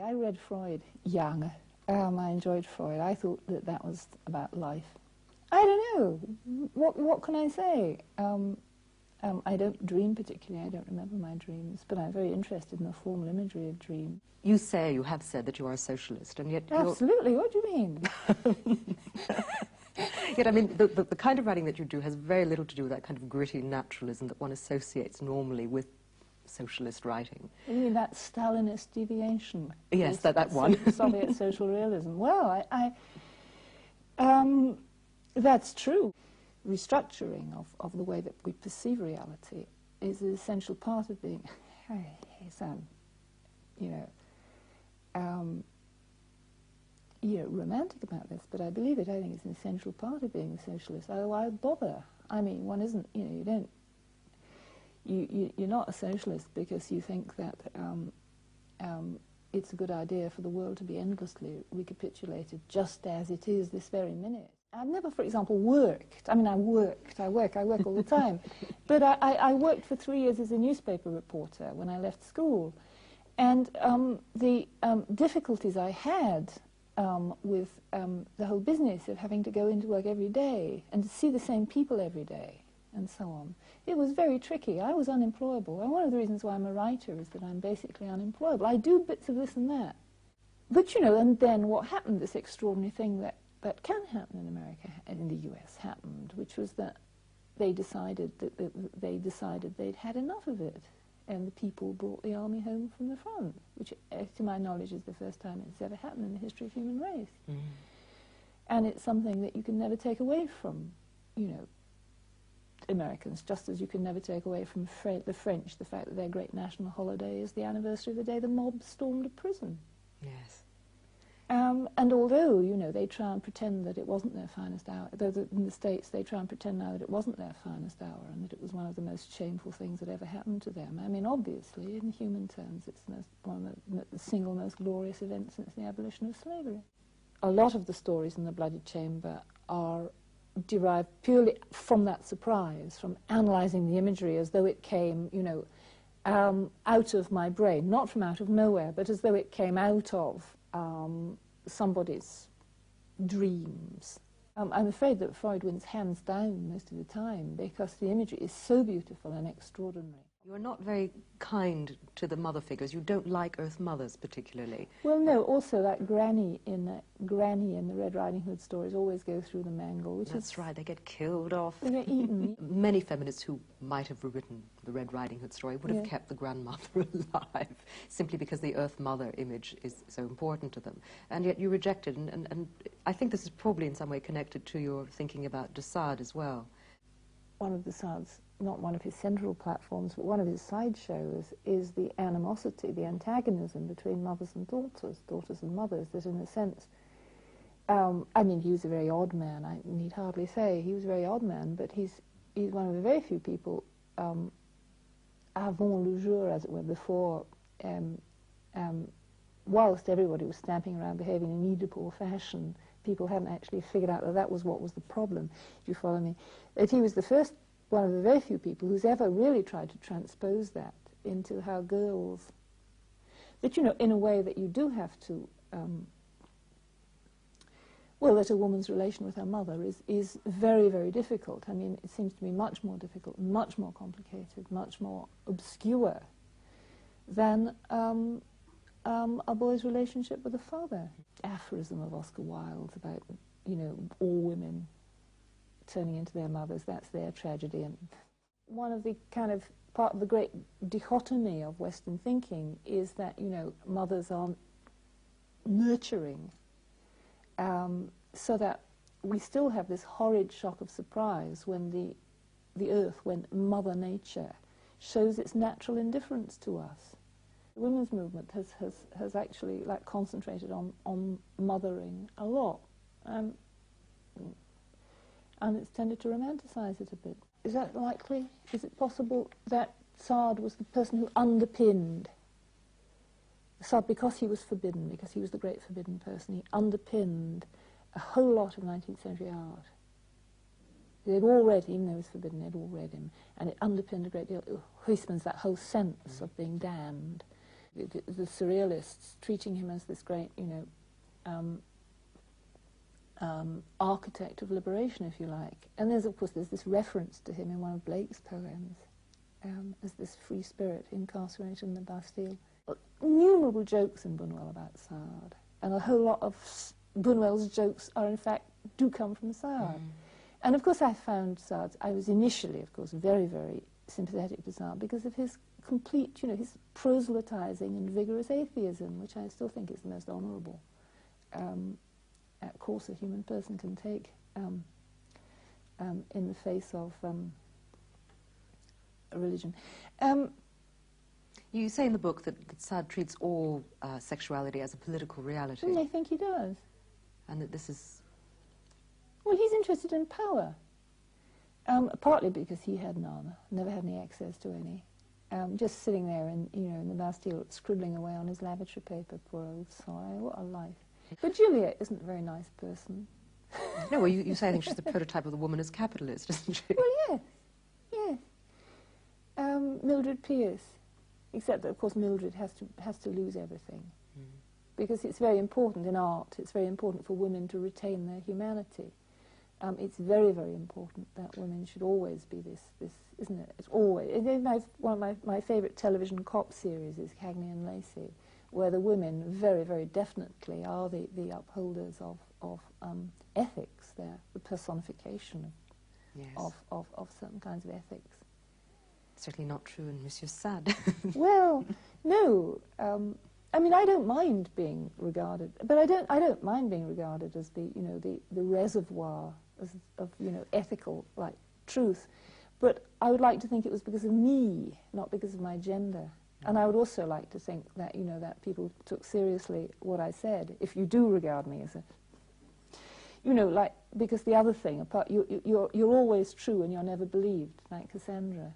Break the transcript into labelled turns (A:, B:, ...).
A: I read Freud young. I enjoyed Freud. I thought that that was about life. I don't know. What can I say? I don't dream particularly. I don't remember my dreams, but I'm very interested in the formal imagery of dream.
B: You have said that you are a socialist, and yet
A: Absolutely. What do you mean?
B: Yet, I mean, the kind of writing that you do has very little to do with that kind of gritty naturalism that one associates normally with socialist writing.
A: You mean that Stalinist deviation?
B: Yes, that one.
A: Soviet social realism. Well, that's true. Restructuring of the way that we perceive reality is an essential part of being, I sound, romantic about this, but I believe it. I think it's an essential part of being a socialist. Oh, why bother? I mean, one isn't, you're not a socialist because you think that it's a good idea for the world to be endlessly recapitulated just as it is this very minute. I've never, for example, worked. I mean, I work all the time. But I worked for 3 years as a newspaper reporter when I left school. And the difficulties I had with the whole business of having to go into work every day and to see the same people every day and so on, it was very tricky. I was unemployable. And one of the reasons why I'm a writer is that I'm basically unemployable. I do bits of this and that. But, and then what happened, this extraordinary thing that can happen in America and in the US happened, which was that they decided they'd had enough of it, and the people brought the army home from the front, which, to my knowledge, is the first time it's ever happened in the history of human race. Mm. And it's something that you can never take away from, Americans, just as you can never take away from the French the fact that their great national holiday is the anniversary of the day the mob stormed a prison.
B: Yes.
A: And although, they try and pretend that it wasn't their finest hour, though in the States they try and pretend now that it wasn't their finest hour and that it was one of the most shameful things that ever happened to them. I mean, obviously, in human terms, it's one of the single most glorious events since the abolition of slavery. A lot of the stories in The Bloody Chamber are derived purely from that surprise, from analysing the imagery as though it came, out of my brain, not from out of nowhere, but as though it came out of somebody's dreams. I'm afraid that Freud wins hands down most of the time because the imagery is so beautiful and extraordinary.
B: You're not very kind to the mother figures. You don't like Earth Mothers particularly.
A: Well, no, also that granny in the Red Riding Hood stories always go through the mangle.
B: That's right, they get killed off.
A: They get eaten.
B: Many feminists who might have rewritten the Red Riding Hood story would have kept the grandmother alive, simply because the Earth Mother image is so important to them. And yet you reject it, and I think this is probably in some way connected to your thinking about de Sade as well.
A: One of de Sade's, not one of his central platforms, but one of his side shows is the animosity, the antagonism between mothers and daughters and mothers, that in a sense, I mean, he was a very odd man, I need hardly say. He was a very odd man, but he's one of the very few people, avant le jour, as it were, before, whilst everybody was stamping around behaving in Oedipal fashion, people hadn't actually figured out that that was what was the problem. Do you follow me? That he was the first, one of the very few people who's ever really tried to transpose that into how girls, that, in a way that you do have to, well, that a woman's relation with her mother is very, very difficult. I mean, it seems to me much more difficult, much more complicated, much more obscure than a boy's relationship with a father. Aphorism of Oscar Wilde's about, all women turning into their mothers, that's their tragedy. And one of the kind of part of the great dichotomy of Western thinking is that, mothers are nurturing, so that we still have this horrid shock of surprise when the earth, when Mother Nature shows its natural indifference to us. The women's movement has actually concentrated on mothering a lot, and it's tended to romanticize it a bit. Is that likely? Is it possible that Sade was the person who underpinned Sade, because he was forbidden, because he was the great forbidden person, he underpinned a whole lot of 19th century art. They'd all read him, even though he was forbidden, they'd all read him, and it underpinned a great deal. Huysmans, that whole sense of being damned. The surrealists treating him as this great, architect of liberation, if you like. And there's this reference to him in one of Blake's poems as this free spirit incarcerated in the Bastille. Innumerable jokes in Buñuel about Sade, and a whole lot of Buñuel's jokes do come from Sade. And of course I found Sade, I was initially, of course, very, very sympathetic to Sade because of his complete, his proselytizing and vigorous atheism, which I still think is the most honourable course a human person can take in the face of a religion.
B: You say in the book that Sade treats all sexuality as a political reality.
A: I think he does.
B: And that this is...
A: Well, he's interested in power, partly because he had none, never had any access to any. Just sitting there in the Bastille, scribbling away on his lavatory paper, poor old soul, what a life. But Juliet isn't a very nice person.
B: No, well, you say I think she's the prototype of the woman as capitalist, isn't she?
A: Well, yes. Mildred Pierce, except that, of course, Mildred has to lose everything. Because it's very important in art, it's very important for women to retain their humanity. It's very, very important that women should always be this isn't it? It's always... One of my favourite television cop series is Cagney and Lacey, where the women very, very definitely are the upholders of ethics. They're the personification of certain kinds of ethics.
B: Certainly not true in Monsieur Sade.
A: Well, no. I mean, I don't mind being regarded, but I don't mind being regarded as the reservoir of ethical truth. But I would like to think it was because of me, not because of my gender. And I would also like to think that that people took seriously what I said. If you do regard me as a, because the other thing, you're always true and you're never believed, like Cassandra.